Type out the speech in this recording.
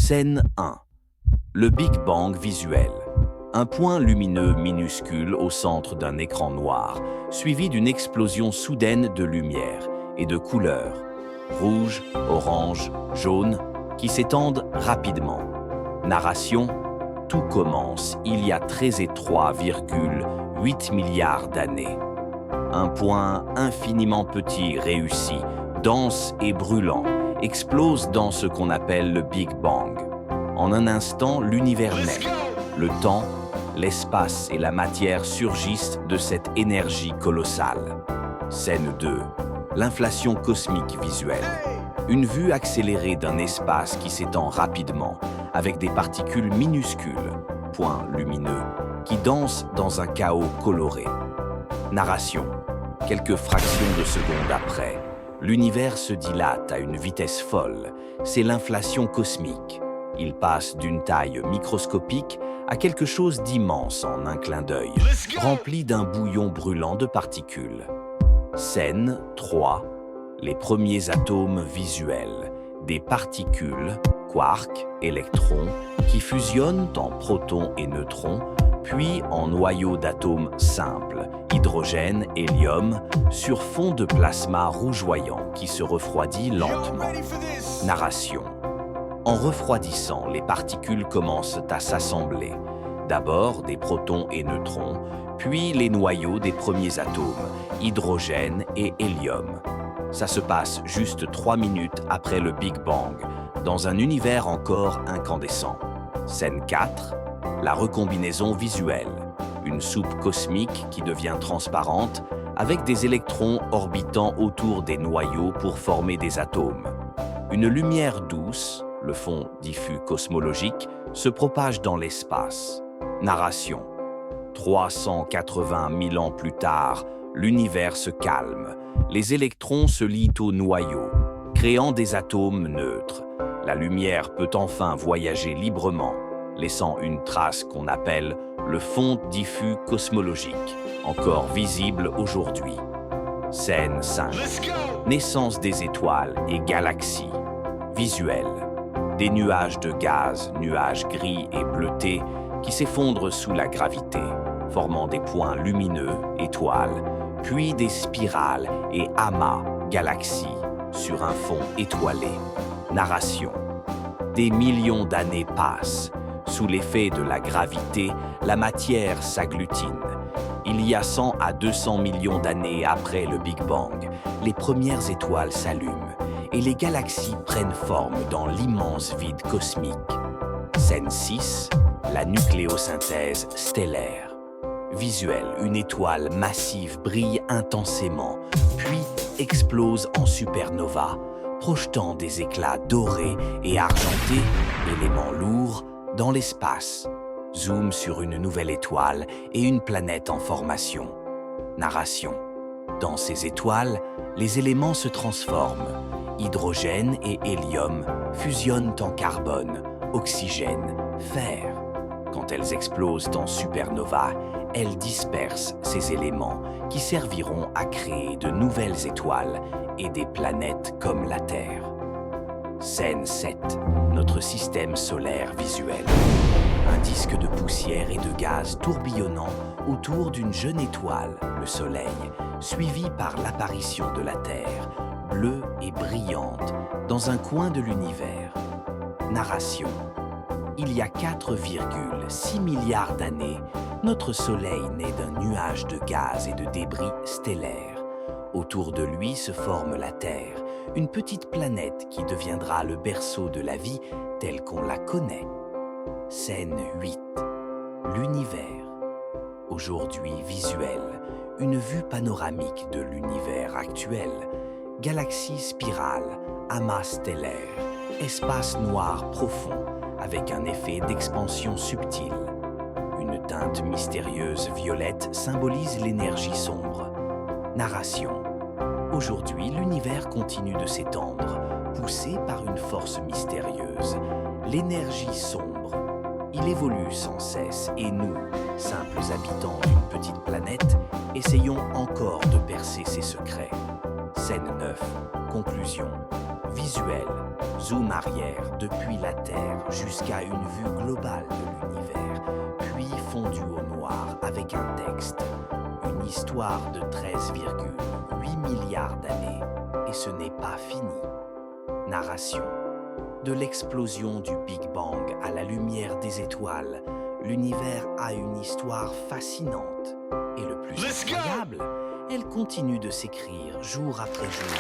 Scène 1. Le Big Bang visuel. Un point lumineux minuscule au centre d'un écran noir, suivi d'une explosion soudaine de lumière et de couleurs, rouge, orange, jaune, qui s'étendent rapidement. Narration: tout commence il y a 13,8 milliards d'années. Un point infiniment petit réussi, dense et brûlant, explose dans ce qu'on appelle le Big Bang. En un instant, l'univers naît. Le temps, l'espace et la matière surgissent de cette énergie colossale. Scène 2. L'inflation cosmique visuelle. Une vue accélérée d'un espace qui s'étend rapidement, avec des particules minuscules, points lumineux, qui dansent dans un chaos coloré. Narration. Quelques fractions de secondes après, l'univers se dilate à une vitesse folle. C'est l'inflation cosmique. Il passe d'une taille microscopique à quelque chose d'immense en un clin d'œil, rempli d'un bouillon brûlant de particules. Scène 3. Les premiers atomes visuels, des particules, quarks, électrons, qui fusionnent en protons et neutrons, puis en noyaux d'atomes simples, hydrogène, hélium, sur fond de plasma rougeoyant qui se refroidit lentement. Narration. En refroidissant, les particules commencent à s'assembler. D'abord des protons et neutrons, puis les noyaux des premiers atomes, hydrogène et hélium. Ça se passe juste 3 minutes après le Big Bang, dans un univers encore incandescent. Scène 4. La recombinaison visuelle. Une soupe cosmique qui devient transparente, avec des électrons orbitant autour des noyaux pour former des atomes. Une lumière douce, le fond diffus cosmologique, se propage dans l'espace. Narration. 380 000 ans plus tard, l'univers se calme. Les électrons se lient aux noyaux, créant des atomes neutres. La lumière peut enfin voyager librement, laissant une trace qu'on appelle le fond diffus cosmologique, encore visible aujourd'hui. Scène 5. Naissance des étoiles et galaxies. Visuel. Des nuages de gaz, nuages gris et bleutés, qui s'effondrent sous la gravité, formant des points lumineux, étoiles, puis des spirales et amas, galaxies, sur un fond étoilé. Narration. Des millions d'années passent. Sous l'effet de la gravité, la matière s'agglutine. Il y a 100 à 200 millions d'années après le Big Bang, les premières étoiles s'allument et les galaxies prennent forme dans l'immense vide cosmique. Scène 6. La nucléosynthèse stellaire. Visuel, une étoile massive brille intensément, puis explose en supernova, projetant des éclats dorés et argentés, éléments lourds, dans l'espace. Zoom sur une nouvelle étoile et une planète en formation. Narration. Dans ces étoiles, les éléments se transforment. Hydrogène et hélium fusionnent en carbone, oxygène, fer. Quand elles explosent en supernova, elles dispersent ces éléments qui serviront à créer de nouvelles étoiles et des planètes comme la Terre. Scène 7. Notre système solaire visuel. Un disque de poussière et de gaz tourbillonnant autour d'une jeune étoile, le Soleil, suivi par l'apparition de la Terre, bleue et brillante, dans un coin de l'univers. Narration. Il y a 4,6 milliards d'années, notre Soleil naît d'un nuage de gaz et de débris stellaires. Autour de lui se forme la Terre, une petite planète qui deviendra le berceau de la vie telle qu'on la connaît. Scène 8. L'univers. Aujourd'hui visuel, une vue panoramique de l'univers actuel. Galaxies spirales, amas stellaires, espace noir profond, avec un effet d'expansion subtile. Une teinte mystérieuse violette symbolise l'énergie sombre. Narration. Aujourd'hui, l'univers continue de s'étendre, poussé par une force mystérieuse, l'énergie sombre. Il évolue sans cesse et nous, simples habitants d'une petite planète, essayons encore de percer ses secrets. Scène 9. Conclusion. Visuel, zoom arrière depuis la Terre jusqu'à une vue globale de l'univers, puis fondu au noir avec un texte. Une histoire de 13,8 milliards d'années, et ce n'est pas fini. Narration. De l'explosion du Big Bang à la lumière des étoiles, l'univers a une histoire fascinante. Et le plus incroyable, elle continue de s'écrire jour après jour.